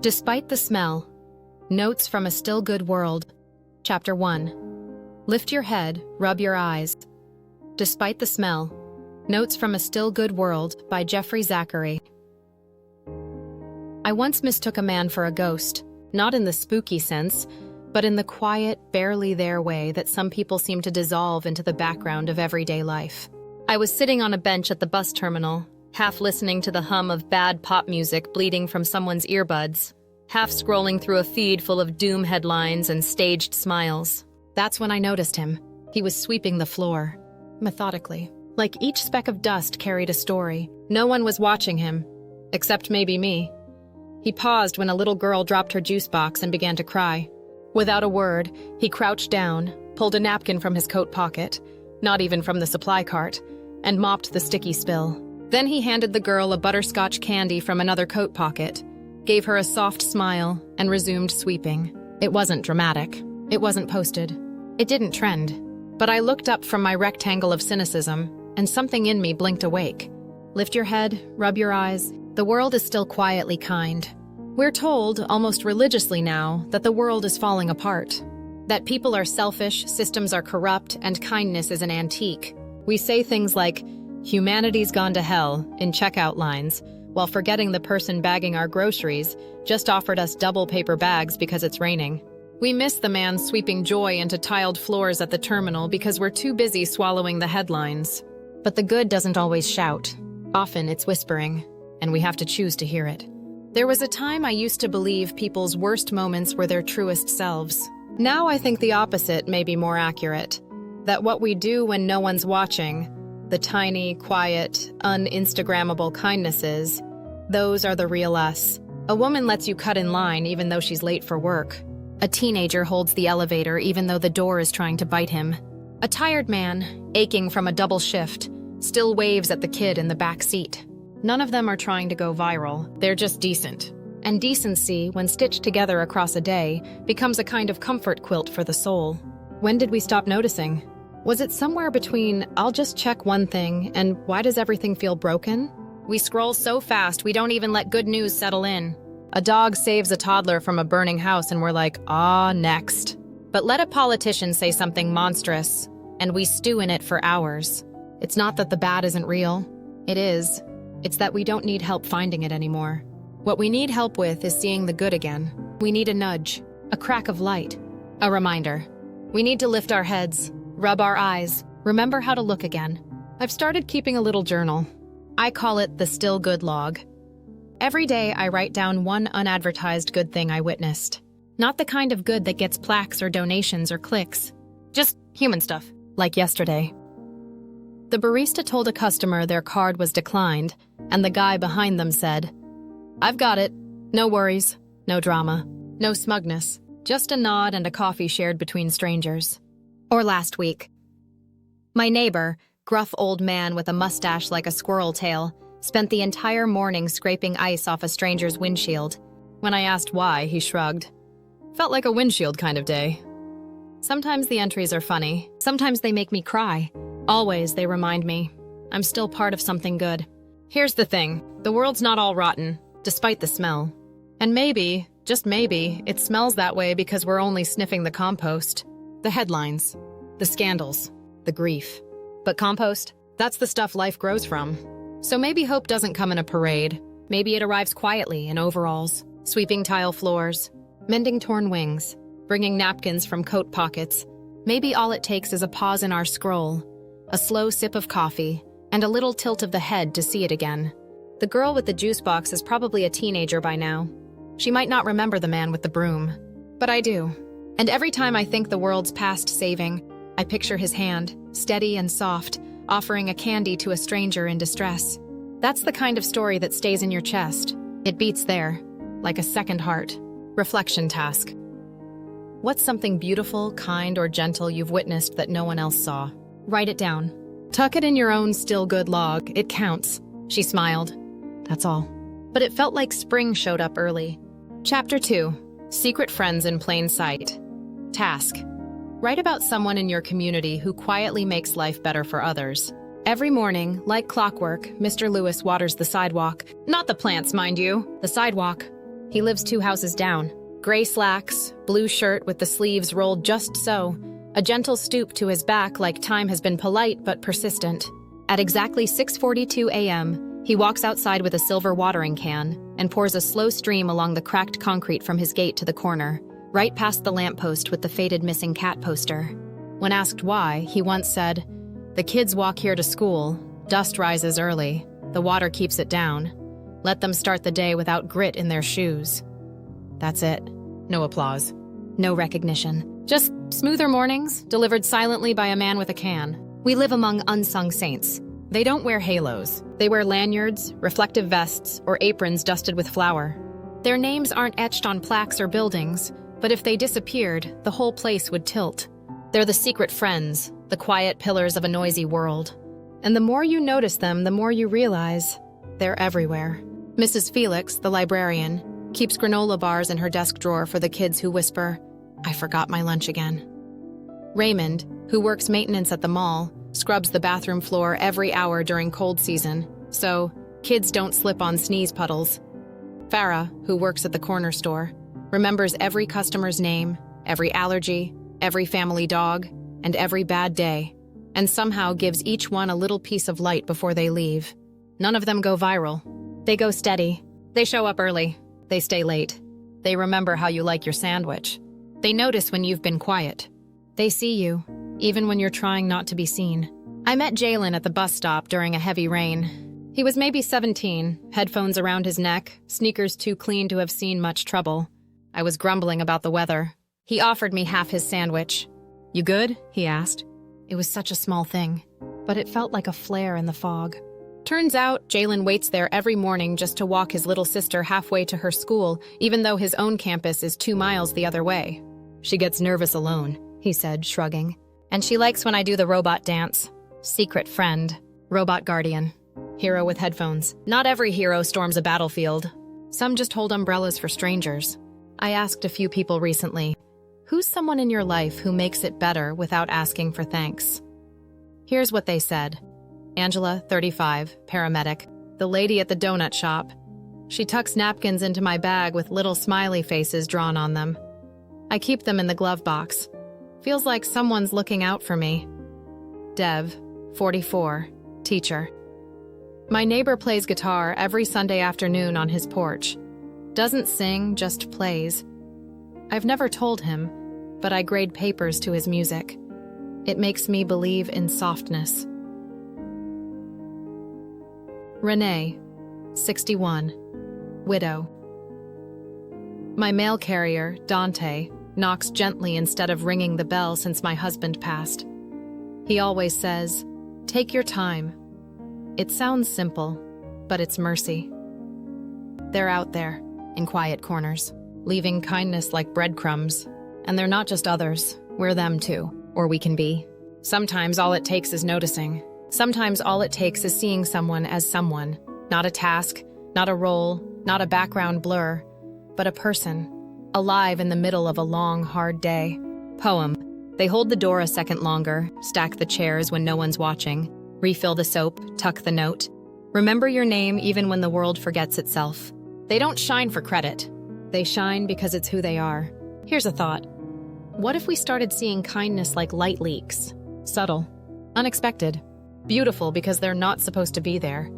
Despite the smell. Notes from a Still Good World. Chapter 1. Lift your head, rub your eyes. Despite the smell. Notes from a Still Good World by Jeffrey Zachary. I once mistook a man for a ghost, not in the spooky sense, but in the quiet, barely there way that some people seem to dissolve into the background of everyday life. I was sitting on a bench at the bus terminal, half listening to the hum of bad pop music bleeding from someone's earbuds, half scrolling through a feed full of doom headlines and staged smiles. That's when I noticed him. He was sweeping the floor, methodically. Like each speck of dust carried a story. No one was watching him, except maybe me. He paused when a little girl dropped her juice box and began to cry. Without a word, he crouched down, pulled a napkin from his coat pocket, not even from the supply cart, and mopped the sticky spill. Then he handed the girl a butterscotch candy from another coat pocket, gave her a soft smile, and resumed sweeping. It wasn't dramatic. It wasn't posted. It didn't trend. But I looked up from my rectangle of cynicism, and something in me blinked awake. Lift your head, rub your eyes. The world is still quietly kind. We're told, almost religiously now, that the world is falling apart. That people are selfish, systems are corrupt, and kindness is an antique. We say things like, humanity's gone to hell, in checkout lines, while forgetting the person bagging our groceries just offered us double paper bags because it's raining. We miss the man sweeping joy into tiled floors at the terminal because we're too busy swallowing the headlines. But the good doesn't always shout. Often it's whispering, and we have to choose to hear it. There was a time I used to believe people's worst moments were their truest selves. Now I think the opposite may be more accurate. That what we do when no one's watching, the tiny, quiet, un-Instagrammable kindnesses, those are the real us. A woman lets you cut in line even though she's late for work. A teenager holds the elevator even though the door is trying to bite him. A tired man, aching from a double shift, still waves at the kid in the back seat. None of them are trying to go viral, they're just decent. And decency, when stitched together across a day, becomes a kind of comfort quilt for the soul. When did we stop noticing? Was it somewhere between, I'll just check one thing, and why does everything feel broken? We scroll so fast we don't even let good news settle in. A dog saves a toddler from a burning house and we're like, next. But let a politician say something monstrous, and we stew in it for hours. It's not that the bad isn't real. It is. It's that we don't need help finding it anymore. What we need help with is seeing the good again. We need a nudge, a crack of light, a reminder. We need to lift our heads, rub our eyes, remember how to look again. I've started keeping a little journal. I call it the Still Good Log. Every day I write down one unadvertised good thing I witnessed. Not the kind of good that gets plaques or donations or clicks. Just human stuff, like yesterday. The barista told a customer their card was declined, and the guy behind them said, "I've got it. No worries, no drama, no smugness, just a nod and a coffee shared between strangers." Or last week. My neighbor, gruff old man with a mustache like a squirrel tail, spent the entire morning scraping ice off a stranger's windshield. When I asked why, he shrugged. Felt like a windshield kind of day. Sometimes the entries are funny. Sometimes they make me cry. Always they remind me I'm still part of something good. Here's the thing. The world's not all rotten, despite the smell. And maybe, just maybe, it smells that way because we're only sniffing the compost. The headlines, the scandals, the grief. But compost, that's the stuff life grows from. So maybe hope doesn't come in a parade. Maybe it arrives quietly in overalls, sweeping tile floors, mending torn wings, bringing napkins from coat pockets. Maybe all it takes is a pause in our scroll, a slow sip of coffee, and a little tilt of the head to see it again. The girl with the juice box is probably a teenager by now. She might not remember the man with the broom, but I do. And every time I think the world's past saving, I picture his hand, steady and soft, offering a candy to a stranger in distress. That's the kind of story that stays in your chest. It beats there, like a second heart. Reflection task. What's something beautiful, kind, or gentle you've witnessed that no one else saw? Write it down. Tuck it in your own still good log. It counts. She smiled. That's all. But it felt like spring showed up early. Chapter 2. Secret Friends in Plain Sight. Task. Write about someone in your community who quietly makes life better for others. Every morning, like clockwork, Mr. Lewis waters the sidewalk. Not the plants, mind you, the sidewalk. He lives 2 houses down. Gray slacks, blue shirt with the sleeves rolled just so, a gentle stoop to his back like time has been polite but persistent. At exactly 6:42 a.m., he walks outside with a silver watering can and pours a slow stream along the cracked concrete from his gate to the corner, right past the lamppost with the faded missing cat poster. When asked why, he once said, "The kids walk here to school, dust rises early, the water keeps it down. Let them start the day without grit in their shoes." That's it. No applause. No recognition. Just smoother mornings, delivered silently by a man with a can. We live among unsung saints. They don't wear halos. They wear lanyards, reflective vests, or aprons dusted with flour. Their names aren't etched on plaques or buildings, but if they disappeared, the whole place would tilt. They're the secret friends, the quiet pillars of a noisy world. And the more you notice them, the more you realize they're everywhere. Mrs. Felix, the librarian, keeps granola bars in her desk drawer for the kids who whisper, "I forgot my lunch again." Raymond, who works maintenance at the mall, scrubs the bathroom floor every hour during cold season, so kids don't slip on sneeze puddles. Farah, who works at the corner store, remembers every customer's name, every allergy, every family dog, and every bad day, and somehow gives each one a little piece of light before they leave. None of them go viral. They go steady. They show up early. They stay late. They remember how you like your sandwich. They notice when you've been quiet. They see you, even when you're trying not to be seen. I met Jalen at the bus stop during a heavy rain. He was maybe 17, headphones around his neck, sneakers too clean to have seen much trouble. I was grumbling about the weather. He offered me half his sandwich. "You good?" he asked. It was such a small thing, but it felt like a flare in the fog. Turns out, Jalen waits there every morning just to walk his little sister halfway to her school, even though his own campus is 2 miles the other way. "She gets nervous alone," he said, shrugging. "And she likes when I do the robot dance. Secret friend. Robot guardian. Hero with headphones. Not every hero storms a battlefield. Some just hold umbrellas for strangers." I asked a few people recently, who's someone in your life who makes it better without asking for thanks? Here's what they said. Angela, 35, paramedic. The lady at the donut shop. She tucks napkins into my bag with little smiley faces drawn on them. I keep them in the glove box. Feels like someone's looking out for me. Dev, 44, teacher. My neighbor plays guitar every Sunday afternoon on his porch. Doesn't sing, just plays. I've never told him, but I grade papers to his music. It makes me believe in softness. Renee, 61, widow. My mail carrier, Dante, knocks gently instead of ringing the bell since my husband passed. He always says, "Take your time." It sounds simple, but it's mercy. They're out there, in quiet corners, leaving kindness like breadcrumbs. And they're not just others, we're them too, or we can be. Sometimes all it takes is noticing. Sometimes all it takes is seeing someone as someone, not a task, not a role, not a background blur, but a person, alive in the middle of a long, hard day. Poem. They hold the door a second longer, stack the chairs when no one's watching, refill the soap, tuck the note. Remember your name even when the world forgets itself. They don't shine for credit. They shine because it's who they are. Here's a thought. What if we started seeing kindness like light leaks? Subtle, unexpected, beautiful because they're not supposed to be there,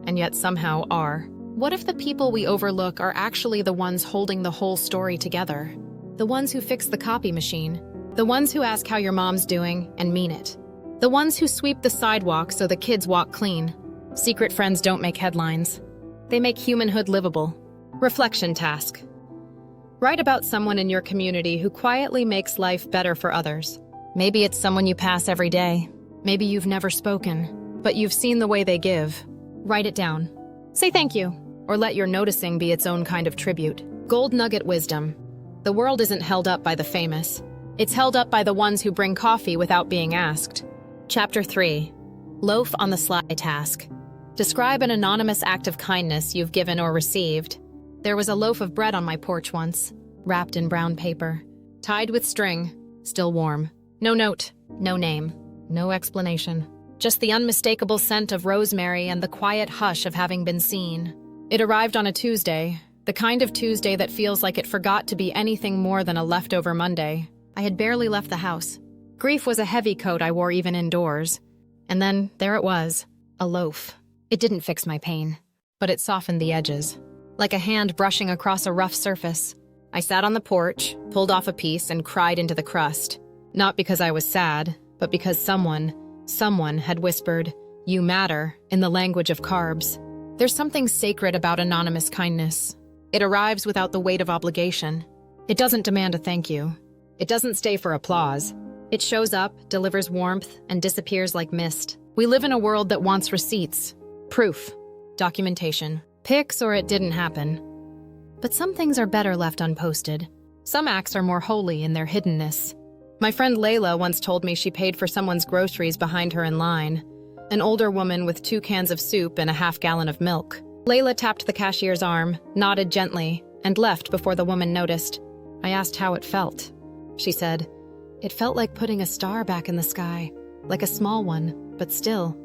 and yet somehow are. What if the people we overlook are actually the ones holding the whole story together? The ones who fix the copy machine. The ones who ask how your mom's doing and mean it. The ones who sweep the sidewalk so the kids walk clean. Secret friends don't make headlines. They make humanhood livable. Reflection task. Write about someone in your community who quietly makes life better for others. Maybe it's someone you pass every day. Maybe you've never spoken, but you've seen the way they give. Write it down. Say thank you, or let your noticing be its own kind of tribute. Gold nugget wisdom. The world isn't held up by the famous. It's held up by the ones who bring coffee without being asked. Chapter 3. Loaf on the sly task. Describe an anonymous act of kindness you've given or received. There was a loaf of bread on my porch once, wrapped in brown paper, tied with string, still warm. No note, no name, no explanation. Just the unmistakable scent of rosemary and the quiet hush of having been seen. It arrived on a Tuesday, The kind of Tuesday that feels like it forgot to be anything more than a leftover Monday. I had barely left the house. Grief was a heavy coat I wore even indoors. And then there it was, a loaf. It didn't fix my pain, but it softened the edges. Like a hand brushing across a rough surface. I sat on the porch, pulled off a piece, and cried into the crust. Not because I was sad, but because someone had whispered, "You matter," in the language of carbs. There's something sacred about anonymous kindness. It arrives without the weight of obligation. It doesn't demand a thank you. It doesn't stay for applause. It shows up, delivers warmth, and disappears like mist. We live in a world that wants receipts, proof, documentation, pics or it didn't happen. But some things are better left unposted. Some acts are more holy in their hiddenness. My friend Layla once told me she paid for someone's groceries behind her in line. An older woman with 2 cans of soup and a half-gallon of milk. Layla tapped the cashier's arm, nodded gently, and left before the woman noticed. I asked how it felt. She said, "It felt like putting a star back in the sky, like a small one, but still."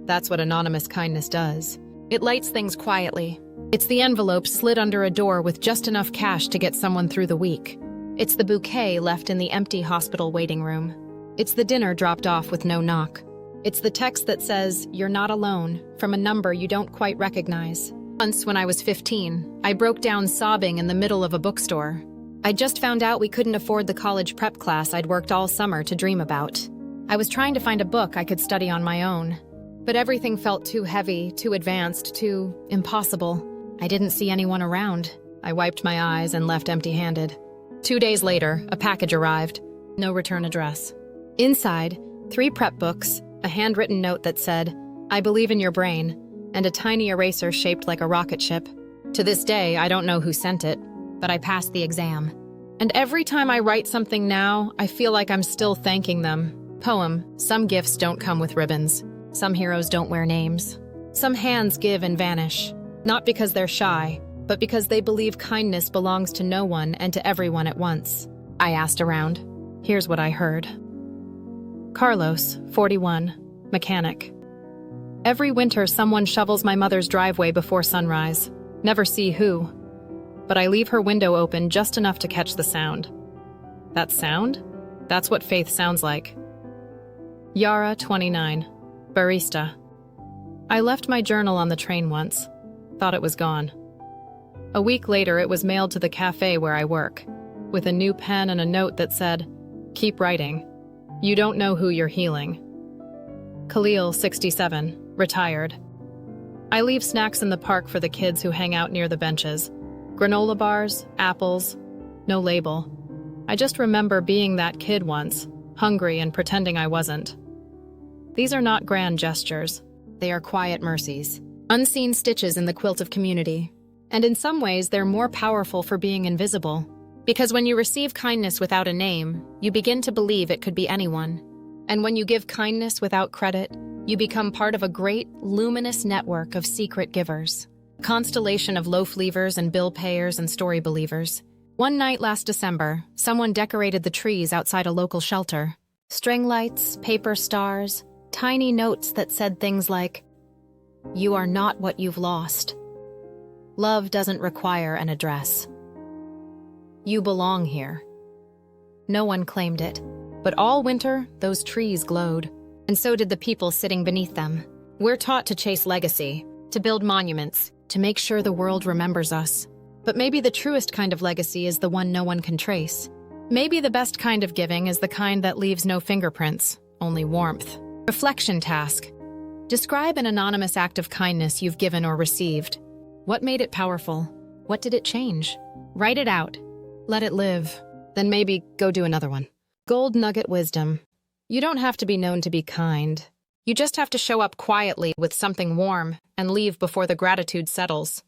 That's what anonymous kindness does. It lights things quietly. It's the envelope slid under a door with just enough cash to get someone through the week. It's the bouquet left in the empty hospital waiting room. It's the dinner dropped off with no knock. It's the text that says, "You're not alone," from a number you don't quite recognize. Once, when I was 15, I broke down sobbing in the middle of a bookstore. I just found out we couldn't afford the college prep class I'd worked all summer to dream about. I was trying to find a book I could study on my own. But everything felt too heavy, too advanced, too impossible. I didn't see anyone around. I wiped my eyes and left empty-handed. 2 days later, a package arrived. No return address. Inside, 3 prep books, a handwritten note that said, "I believe in your brain," and a tiny eraser shaped like a rocket ship. To this day, I don't know who sent it, but I passed the exam. And every time I write something now, I feel like I'm still thanking them. Poem, some gifts don't come with ribbons. Some heroes don't wear names. Some hands give and vanish. Not because they're shy, but because they believe kindness belongs to no one and to everyone at once. I asked around. Here's what I heard. Carlos, 41, mechanic. Every winter, someone shovels my mother's driveway before sunrise. Never see who. But I leave her window open just enough to catch the sound. That sound? That's what faith sounds like. Yara, 29, barista. I left my journal on the train once. Thought it was gone. A week later, it was mailed to the cafe where I work, with a new pen and a note that said, "Keep writing. You don't know who you're healing." Khalil, 67, retired. I leave snacks in the park for the kids who hang out near the benches. Granola bars, apples, no label. I just remember being that kid once, hungry and pretending I wasn't. These are not grand gestures. They are quiet mercies, unseen stitches in the quilt of community. And in some ways, they're more powerful for being invisible. Because when you receive kindness without a name, you begin to believe it could be anyone. And when you give kindness without credit, you become part of a great, luminous network of secret givers. A constellation of loaf leavers and bill payers and story believers. One night last December, someone decorated the trees outside a local shelter. String lights, paper stars, tiny notes that said things like, "You are not what you've lost. Love doesn't require an address. You belong here." No one claimed it, but all winter, those trees glowed, and so did the people sitting beneath them. We're taught to chase legacy, to build monuments, to make sure the world remembers us. But maybe the truest kind of legacy is the one no one can trace. Maybe the best kind of giving is the kind that leaves no fingerprints, only warmth. Reflection task. Describe an anonymous act of kindness you've given or received. What made it powerful? What did it change? Write it out. Let it live. Then maybe go do another one. Gold nugget wisdom. You don't have to be known to be kind. You just have to show up quietly with something warm and leave before the gratitude settles.